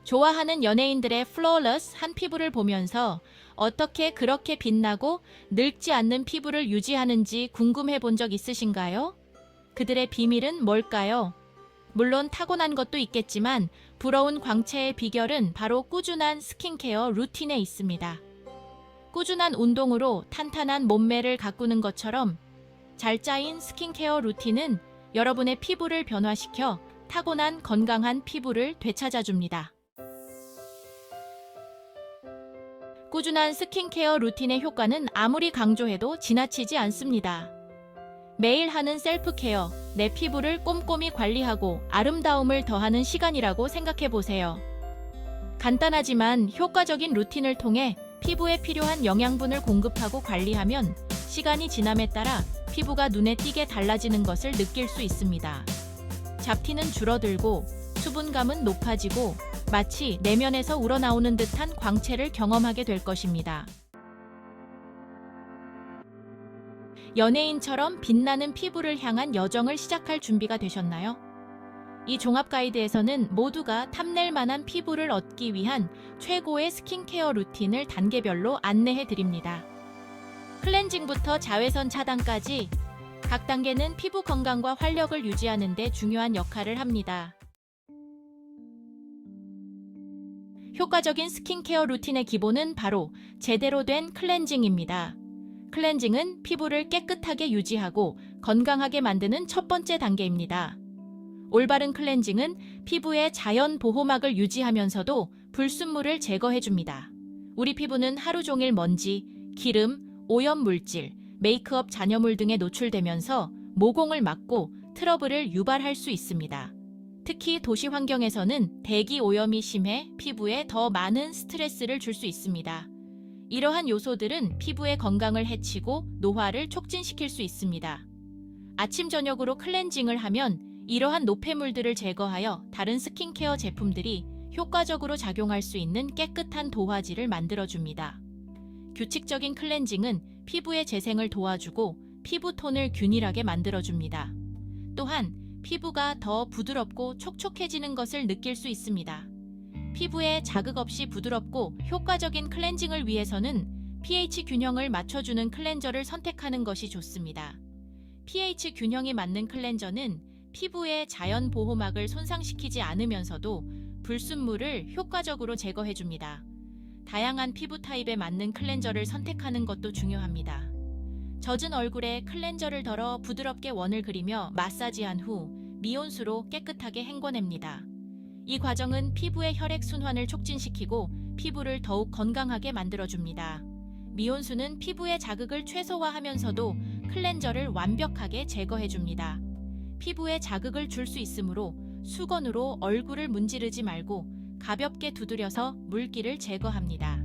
좋아하는 연예인들의 플로러스한 피부를 보면서 어떻게 그렇게 빛나고 늙지 않는 피부를 유지하는지 궁금해 본 적 있으신가요? 그들의 비밀은 뭘까요? 물론 타고난 것도 있겠지만 부러운 광채의 비결은 바로 꾸준한 스킨케어 루틴에 있습니다. 꾸준한 운동으로 탄탄한 몸매를 가꾸는 것처럼 잘 짜인 스킨케어 루틴은 여러분의 피부를 변화시켜 타고난 건강한 피부를 되찾아줍니다. 꾸준한 스킨케어 루틴의 효과는 아무리 강조해도 지나치지 않습니다. 매일 하는 셀프케어, 내 피부를 꼼꼼히 관리하고 아름다움을 더하는 시간이라고 생각해 보세요. 간단하지만 효과적인 루틴을 통해 피부에 필요한 영양분을 공급하고 관리하면 시간이 지남에 따라 피부가 눈에 띄게 달라지는 것을 느낄 수 있습니다. 잡티는 줄어들고 수분감은 높아지고 마치 내면에서 우러나오는 듯한 광채를 경험하게 될 것입니다. 연예인처럼 빛나는 피부를 향한 여정을 시작할 준비가 되셨나요? 이 종합 가이드에서는 모두가 탐낼 만한 피부를 얻기 위한 최고의 스킨케어 루틴을 단계별로 안내해 드립니다. 클렌징부터 자외선 차단까지 각 단계는 피부 건강과 활력을 유지하는 데 중요한 역할을 합니다. 효과적인 스킨케어 루틴의 기본은 바로 제대로 된 클렌징입니다. 클렌징은 피부를 깨끗하게 유지하고 건강하게 만드는 첫 번째 단계입니다. 올바른 클렌징은 피부의 자연 보호막을 유지하면서도 불순물을 제거해줍니다. 우리 피부는 하루 종일 먼지, 기름, 오염 물질, 메이크업 잔여물 등에 노출되면서 모공을 막고 트러블을 유발할 수 있습니다. 특히 도시 환경에서는 대기 오염이 심해 피부에 더 많은 스트레스를 줄 수 있습니다. 이러한 요소들은 피부의 건강을 해치고 노화를 촉진시킬 수 있습니다. 아침 저녁으로 클렌징을 하면 이러한 노폐물들을 제거하여 다른 스킨케어 제품들이 효과적으로 작용할 수 있는 깨끗한 도화지를 만들어줍니다. 규칙적인 클렌징은 피부의 재생을 도와주고 피부톤을 균일하게 만들어줍니다. 또한 피부가 더 부드럽고 촉촉해지는 것을 느낄 수 있습니다. 피부에 자극 없이 부드럽고 효과적인 클렌징을 위해서는 pH 균형을 맞춰주는 클렌저를 선택하는 것이 좋습니다. pH 균형이 맞는 클렌저는 피부의 자연 보호막을 손상시키지 않으면서도 불순물을 효과적으로 제거해줍니다. 다양한 피부 타입에 맞는 클렌저를 선택하는 것도 중요합니다. 젖은 얼굴에 클렌저를 덜어 부드럽게 원을 그리며 마사지한 후 미온수로 깨끗하게 헹궈냅니다. 이 과정은 피부의 혈액순환을 촉진시키고 피부를 더욱 건강하게 만들어줍니다. 미온수는 피부의 자극을 최소화하면서도 클렌저를 완벽하게 제거해줍니다. 피부에 자극을 줄 수 있으므로 수건으로 얼굴을 문지르지 말고 가볍게 두드려서 물기를 제거합니다.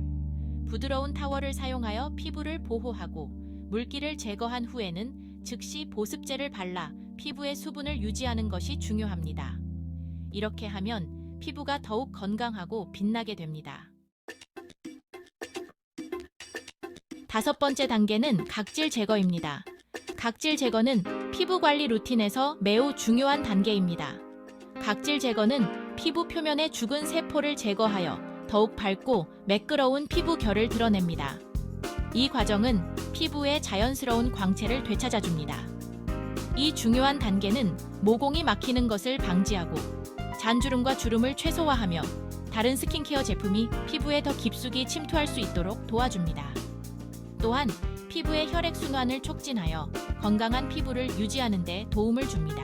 부드러운 타월을 사용하여 피부를 보호하고 물기를 제거한 후에는 즉시 보습제를 발라 피부의 수분을 유지하는 것이 중요합니다. 이렇게 하면 피부가 더욱 건강하고 빛나게 됩니다. 다섯 번째 단계는 각질 제거입니다. 각질 제거는 피부 관리 루틴에서 매우 중요한 단계입니다. 각질 제거는 피부 표면의 죽은 세포를 제거하여 더욱 밝고 매끄러운 피부 결을 드러냅니다. 이 과정은 피부의 자연스러운 광채를 되찾아줍니다. 이 중요한 단계는 모공이 막히는 것을 방지하고 잔주름과 주름을 최소화하며 다른 스킨케어 제품이 피부에 더 깊숙이 침투할 수 있도록 도와줍니다. 또한 피부의 혈액순환을 촉진하여 건강한 피부를 유지하는 데 도움을 줍니다.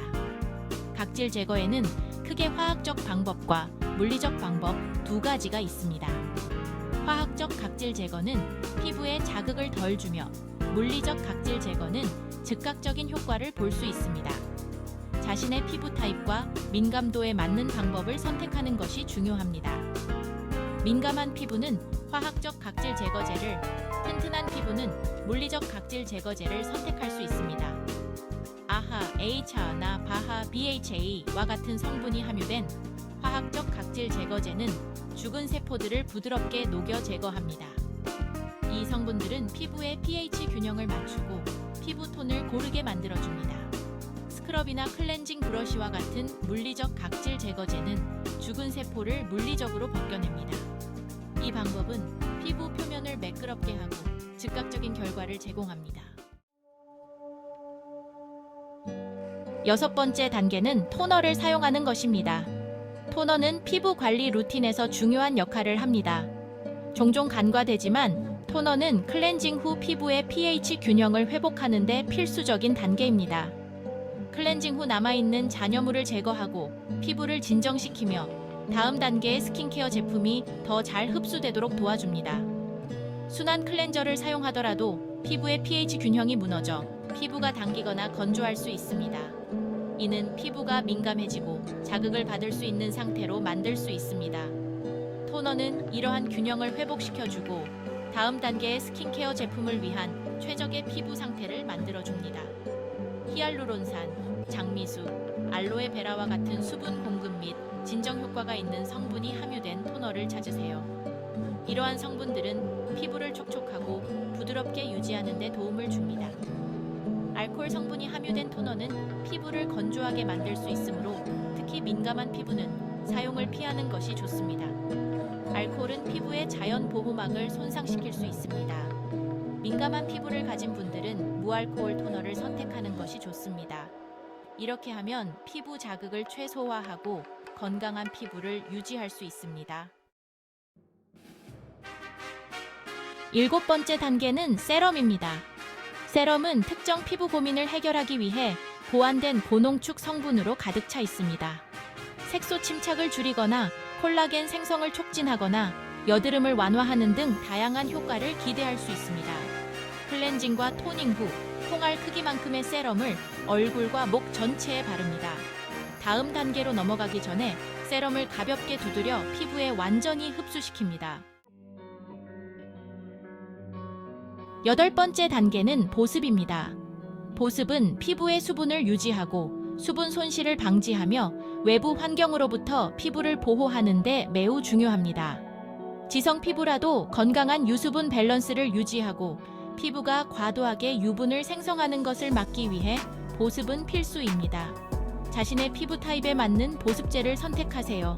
각질 제거에는 크게 화학적 방법과 물리적 방법 두 가지가 있습니다. 화학적 각질 제거는 피부에 자극을 덜 주며 물리적 각질 제거는 즉각적인 효과를 볼 수 있습니다. 자신의 피부 타입과 민감도에 맞는 방법을 선택하는 것이 중요합니다. 민감한 피부는 화학적 각질 제거제를, 튼튼한 피부는 물리적 각질 제거제를 선택할 수 있습니다. 아하, HA나 바하, BHA와 같은 성분이 함유된 화학적 각질 제거제는 죽은 세포들을 부드럽게 녹여 제거합니다. 이 성분들은 피부의 pH 균형을 맞추고 피부 톤을 고르게 만들어줍니다. 스크럽이나 클렌징 브러쉬와 같은 물리적 각질 제거제는 죽은 세포를 물리적으로 벗겨냅니다. 이 방법은 피부 표면을 매끄럽게 하고 즉각적인 결과를 제공합니다. 여섯 번째 단계는 토너를 사용하는 것입니다. 토너는 피부 관리 루틴에서 중요한 역할을 합니다. 종종 간과되지만 토너는 클렌징 후 피부의 pH 균형을 회복하는 데 필수적인 단계입니다. 클렌징 후 남아있는 잔여물을 제거하고 피부를 진정시키며 다음 단계의 스킨케어 제품이 더 잘 흡수되도록 도와줍니다. 순한 클렌저를 사용하더라도 피부의 pH 균형이 무너져 피부가 당기거나 건조할 수 있습니다. 이는 피부가 민감해지고 자극을 받을 수 있는 상태로 만들 수 있습니다. 토너는 이러한 균형을 회복시켜주고 다음 단계의 스킨케어 제품을 위한 최적의 피부 상태를 만들어줍니다. 히알루론산, 장미수, 알로에베라와 같은 수분 공급 및 진정 효과가 있는 성분이 함유된 토너를 찾으세요. 이러한 성분들은 피부를 촉촉하고 부드럽게 유지하는 데 도움을 줍니다. 알코올 성분이 함유된 토너는 피부를 건조하게 만들 수 있으므로 특히 민감한 피부는 사용을 피하는 것이 좋습니다. 알코올은 피부의 자연 보호막을 손상시킬 수 있습니다. 민감한 피부를 가진 분들은 무알코올 토너를 선택하는 것이 좋습니다. 이렇게 하면 피부 자극을 최소화하고 건강한 피부를 유지할 수 있습니다. 일곱 번째 단계는 세럼입니다. 세럼은 특정 피부 고민을 해결하기 위해 보완된 고농축 성분으로 가득 차 있습니다. 색소 침착을 줄이거나 콜라겐 생성을 촉진하거나 여드름을 완화하는 등 다양한 효과를 기대할 수 있습니다. 클렌징과 토닝 후 콩알 크기만큼의 세럼을 얼굴과 목 전체에 바릅니다. 다음 단계로 넘어가기 전에 세럼을 가볍게 두드려 피부에 완전히 흡수시킵니다. 여덟 번째 단계는 보습입니다. 보습은 피부의 수분을 유지하고 수분 손실을 방지하며 외부 환경으로부터 피부를 보호하는 데 매우 중요합니다. 지성 피부라도 건강한 유수분 밸런스를 유지하고 피부가 과도하게 유분을 생성하는 것을 막기 위해 보습은 필수입니다. 자신의 피부 타입에 맞는 보습제를 선택하세요.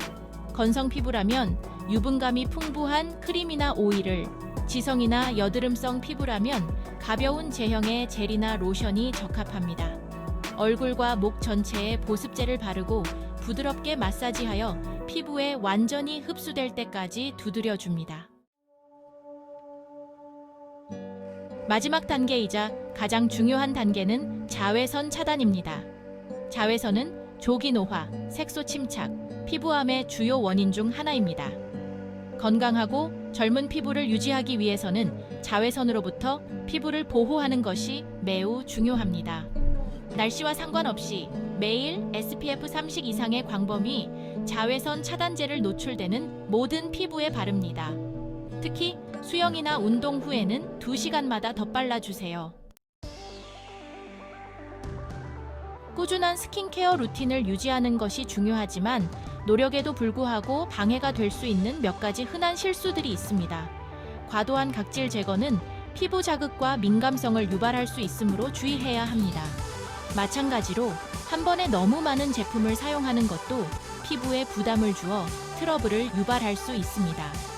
건성 피부라면 유분감이 풍부한 크림이나 오일을, 지성이나 여드름성 피부라면 가벼운 제형의 젤이나 로션이 적합합니다. 얼굴과 목 전체에 보습제를 바르고 부드럽게 마사지하여 피부에 완전히 흡수될 때까지 두드려줍니다. 마지막 단계이자 가장 중요한 단계는 자외선 차단입니다. 자외선은 조기 노화, 색소 침착, 피부암의 주요 원인 중 하나입니다. 건강하고 젊은 피부를 유지하기 위해서는 자외선으로부터 피부를 보호하는 것이 매우 중요합니다. 날씨와 상관없이 매일 SPF 30 이상의 광범위 자외선 차단제를 노출되는 모든 피부에 바릅니다. 특히 수영이나 운동 후에는 2시간마다 덧발라주세요. 꾸준한 스킨케어 루틴을 유지하는 것이 중요하지만 노력에도 불구하고 방해가 될 수 있는 몇 가지 흔한 실수들이 있습니다. 과도한 각질 제거는 피부 자극과 민감성을 유발할 수 있으므로 주의해야 합니다. 마찬가지로 한 번에 너무 많은 제품을 사용하는 것도 피부에 부담을 주어 트러블을 유발할 수 있습니다.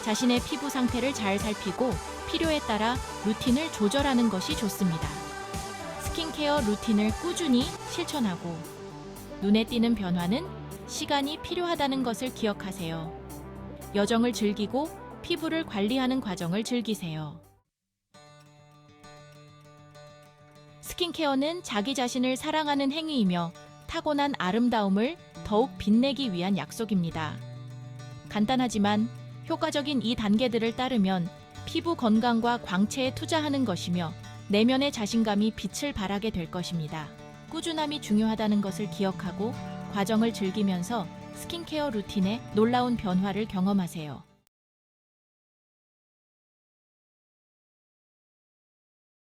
자신의 피부 상태를 잘 살피고 필요에 따라 루틴을 조절하는 것이 좋습니다. 스킨케어 루틴을 꾸준히 실천하고 눈에 띄는 변화는 시간이 필요하다는 것을 기억하세요. 여정을 즐기고 피부를 관리하는 과정을 즐기세요. 스킨케어는 자기 자신을 사랑하는 행위이며 타고난 아름다움을 더욱 빛내기 위한 약속입니다. 간단하지만 효과적인 이 단계들을 따르면 피부 건강과 광채에 투자하는 것이며 내면의 자신감이 빛을 발하게 될 것입니다. 꾸준함이 중요하다는 것을 기억하고 과정을 즐기면서 스킨케어 루틴에 놀라운 변화를 경험하세요.